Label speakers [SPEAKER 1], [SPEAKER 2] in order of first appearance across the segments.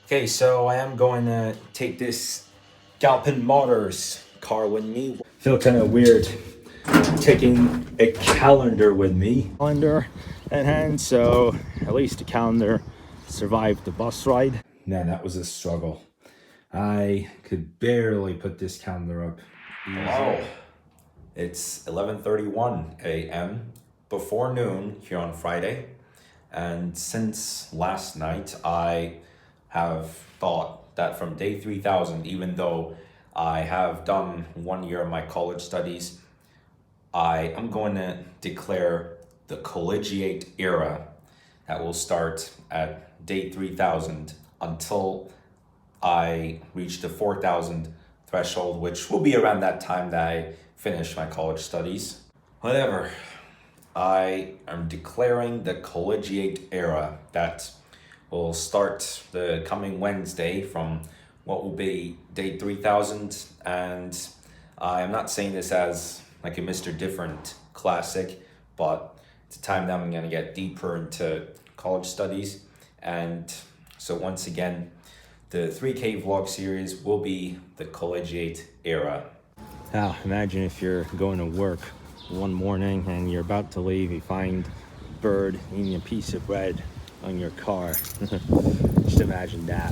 [SPEAKER 1] Okay, so I am going to take this Galpin Motors car with me. Feel kind of weird taking a calendar with me. Calendar at hand, so at least the calendar survived the bus ride. Man, that was a struggle. I could barely put this calendar up. Hello. It's 11:31 a.m. before noon here on Friday. And since last night, I have thought that from day 3000, even though I have done 1 year of my college studies, I am going to declare the Collegiate Era that will start at day 3000 until I reach the 4000 threshold, which will be around that time that I finish my college studies. Whatever. I am declaring the Collegiate Era that will start the coming Wednesday from what will be day 3000. And I am not saying this as like a Mr. Different classic, but it's a time that I'm going to get deeper into college studies. And so once again, the 3K vlog series will be the Collegiate Era. Now, imagine if you're going to work one morning and you're about to leave, you find a bird eating a piece of bread on your car. Just imagine that.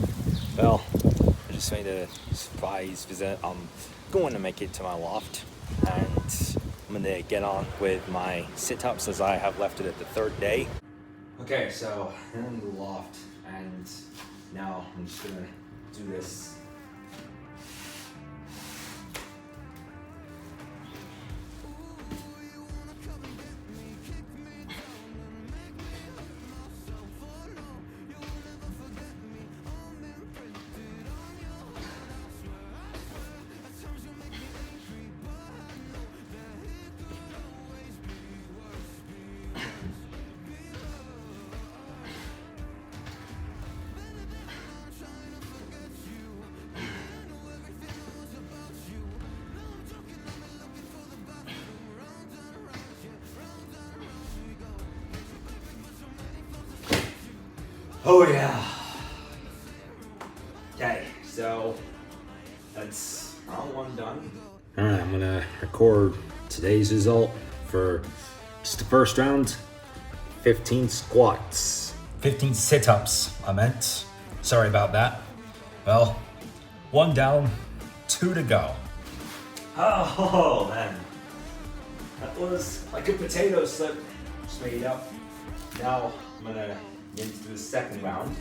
[SPEAKER 1] Well, I just made a surprise visit. I'm going to make it to my loft and I'm gonna get on with my sit-ups as I have left it at the third day. Okay, so I'm in the loft and now I'm just gonna do this. Oh yeah. Okay, so that's round one done. All right, I'm gonna record today's result for just the first round. 15 squats. 15 sit-ups, I meant. Sorry about that. Well, 1 down, 2 to go. Oh man, that was like a potato slip. Just made it up. Now I'm gonna into the second round.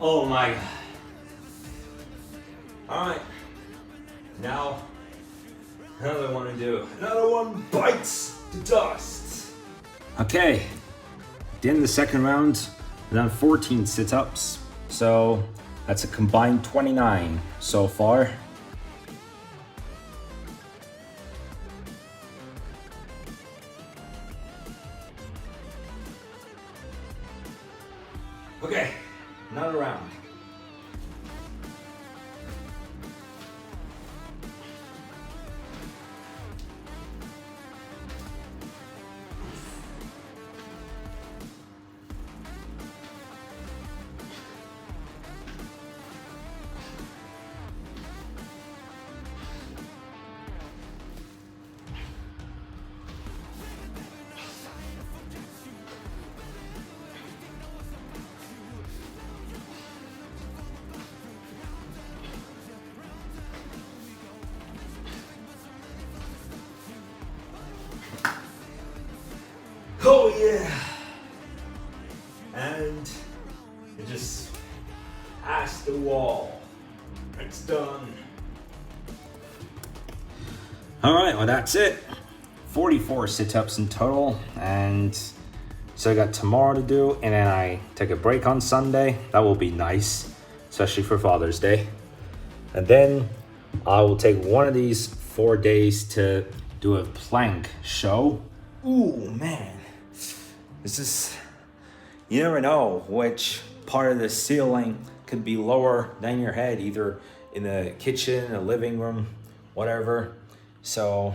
[SPEAKER 1] Oh my god. Alright. Now, another one to do. Another one bites the dust. Okay. At the end of the second round, I've done 14 sit-ups. So that's a combined 29 so far. Okay, another round. Oh yeah! And it just passed the wall. It's done. All right, well that's it. 44 sit-ups in total, and So I got tomorrow to do, and then I take a break on Sunday. That will be nice, especially for Father's Day. And then I will take one of these 4 days to do a plank show. Ooh, man. This is, you never know which part of the ceiling could be lower than your head, either in the kitchen, the living room, whatever. So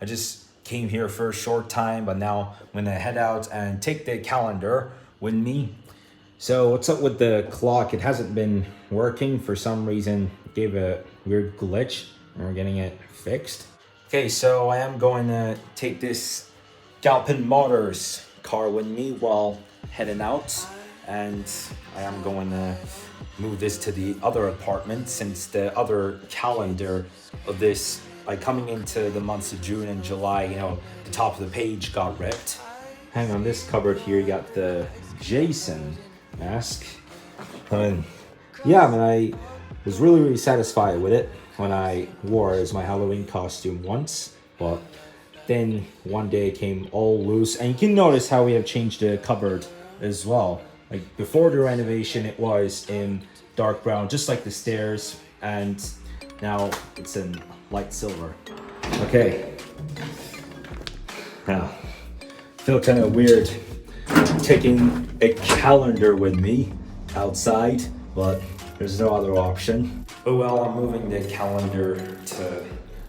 [SPEAKER 1] I just came here for a short time, but now I'm gonna head out and take the calendar with me. So what's up with the clock? It hasn't been working for some reason. It gave a weird glitch and we're getting it fixed. Okay, so I am going to take this Galpin Motors car with me while heading out, and I am going to move this to the other apartment since the other calendar of this, like coming into the months of June and July, you know, the top of the page got ripped. Hang on, this cupboard here, you got the Jason mask. I was really satisfied with it when I wore it as my Halloween costume once, but then one day it came all loose. And you can notice how we have changed the cupboard as well. Like before the renovation, it was in dark brown, just like the stairs, and now it's in light silver. Okay. Now, feel kind of weird taking a calendar with me outside, but there's no other option. Oh well, I'm moving the calendar to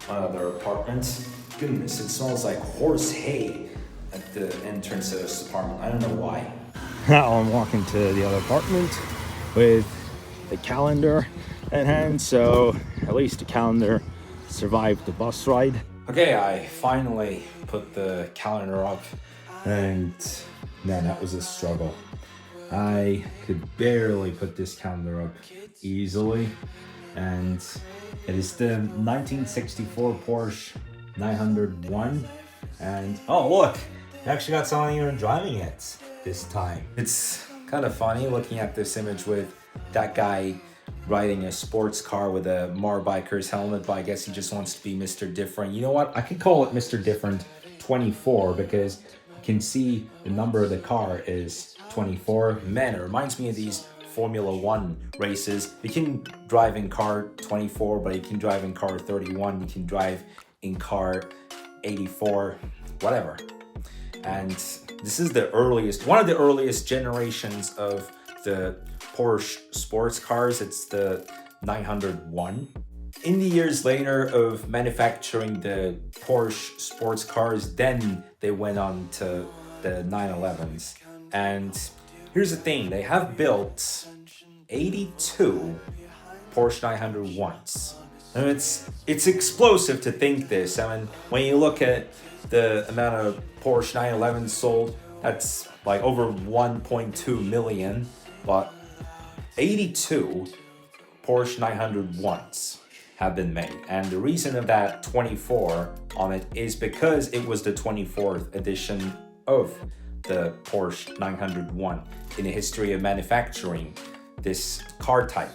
[SPEAKER 1] another apartment. Goodness, it smells like horse hay at the entrance of this apartment. I don't know why. Now I'm walking to the other apartment with the calendar in hand, so at least the calendar survived the bus ride. Okay, I finally put the calendar up, and man, that was a struggle. I could barely put this calendar up easily, and it is the 1964 Porsche 901, and oh look, I actually got someone even driving it this time. It's kind of funny looking at this image with that guy riding a sports car with a Marbiker's helmet, but I guess he just wants to be Mr. Different. You know what? I could call it Mr. Different 24 because you can see the number of the car is 24. Man, it reminds me of these Formula One races. You can drive in car 24, but you can drive in car 31. You can drive in car 84, whatever. And this is one of the earliest generations of the Porsche sports cars. It's the 901. In the years later of manufacturing the Porsche sports cars, then they went on to the 911s. And here's the thing, they have built 82 Porsche 901s. And it's explosive to think this. I mean, when you look at the amount of Porsche 911s sold, that's like over 1.2 million, but 82 Porsche 901s have been made. And the reason of that 24 on it is because it was the 24th edition of the Porsche 901 in the history of manufacturing this car type.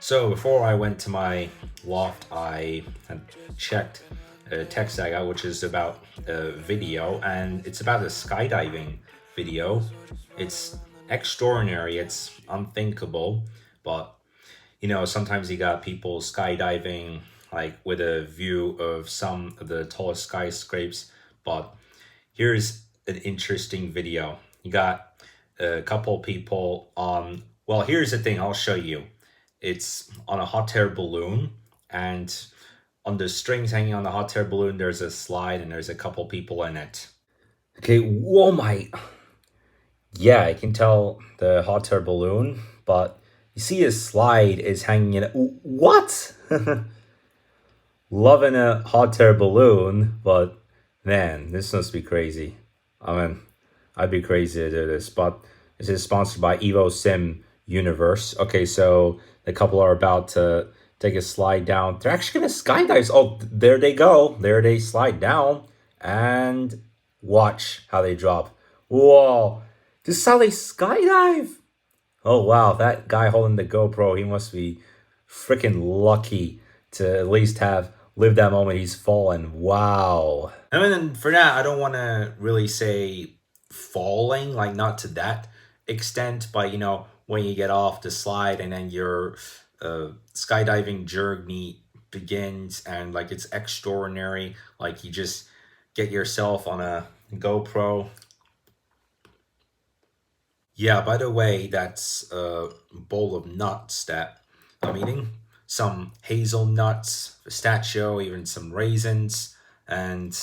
[SPEAKER 1] So before I went to my loft, I had checked a text I got, which is about a video, and it's about a skydiving video. It's extraordinary, it's unthinkable, but you know, sometimes you got people skydiving like with a view of some of the tallest skyscrapers, but here's an interesting video. You got a couple people on, well, here's the thing, I'll show you. It's on a hot air balloon, and on the strings hanging on the hot air balloon, there's a slide and there's a couple people in it. Okay, whoa, yeah, I can tell the hot air balloon, but you see a slide is hanging in it. What? Loving a hot air balloon, but man, this must be crazy. I mean, I'd be crazy to do this, but this is sponsored by Evo Sim Universe. Okay, so the couple are about to take a slide down. They're actually gonna skydive. Oh, there they go. There they slide down, and watch how they drop. Whoa, This is how they skydive. Oh wow, that guy holding the GoPro, he must be freaking lucky to at least have lived that moment he's fallen. Wow. I mean, for that, I don't want to really say falling, like not to that extent, but you know, when you get off the slide and then your skydiving journey begins and like it's extraordinary, like you just get yourself on a GoPro. Yeah, by the way, that's a bowl of nuts that I'm eating. Some hazelnuts, pistachio, even some raisins. And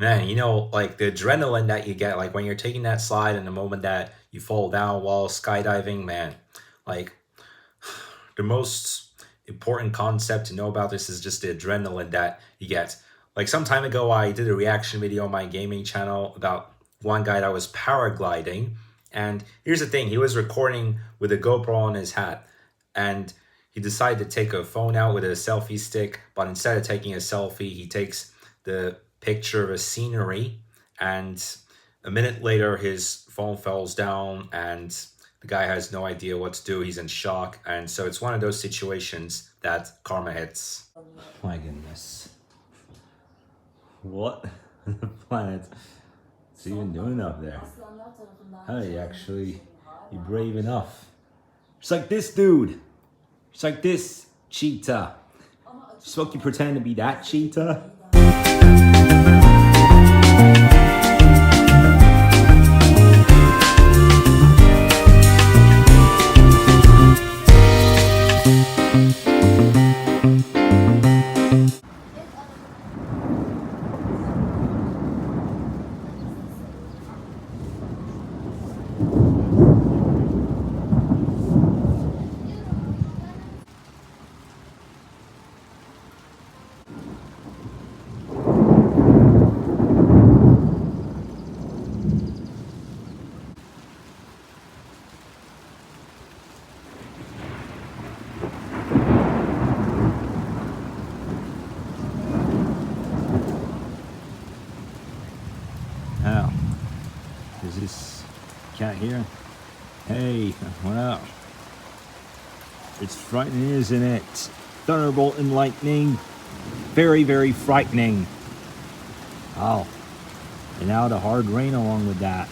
[SPEAKER 1] man, you know, like the adrenaline that you get, like when you're taking that slide and the moment that you fall down while skydiving, man, like the most important concept to know about this is just the adrenaline that you get. Like some time ago, I did a reaction video on my gaming channel about one guy that was paragliding. And here's the thing, he was recording with a GoPro on his hat. And he decided to take a phone out with a selfie stick. But instead of taking a selfie, he takes the picture of a scenery. And a minute later, his phone falls down and the guy has no idea what to do. He's in shock. And so it's one of those situations that karma hits. My goodness. What the planet is he even doing up there? How are you brave enough? Just like this dude. Just like this cheetah. Just like you pretend to be that cheetah. Now, is this cat here? Hey, what up? It's frightening, isn't it? Thunderbolt and lightning. Very, very frightening. Oh, and now the hard rain along with that.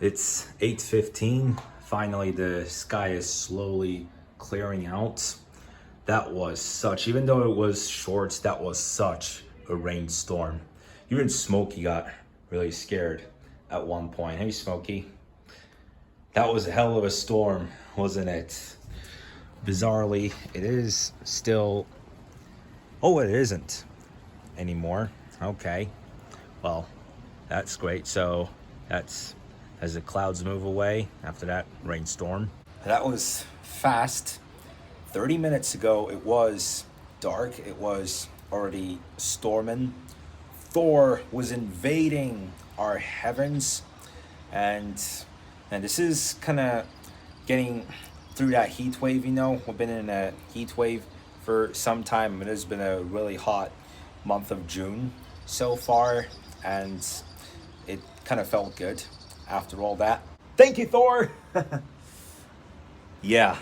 [SPEAKER 1] It's 8:15. Finally, the sky is slowly clearing out. That was such, even though it was short, that was such a rainstorm. Even Smokey got really scared at one point. Hey, Smokey. That was a hell of a storm, wasn't it? Bizarrely, it is still... Oh, it isn't anymore. Okay. Well, that's great. So that's as the clouds move away after that rainstorm. That was fast. 30 minutes ago, it was dark. It was already storming. Thor was invading our heavens. And this is kind of getting through that heat wave, you know. We've been in a heat wave for some time. It has been a really hot month of June so far. And it kind of felt good after all that. Thank you, Thor! Yeah.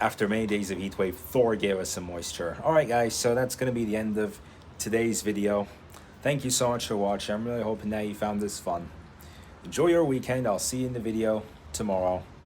[SPEAKER 1] After many days of heat wave, Thor gave us some moisture. Alright guys, so that's going to be the end of today's video. Thank you so much for watching. I'm really hoping that you found this fun. Enjoy your weekend. I'll see you in the video tomorrow.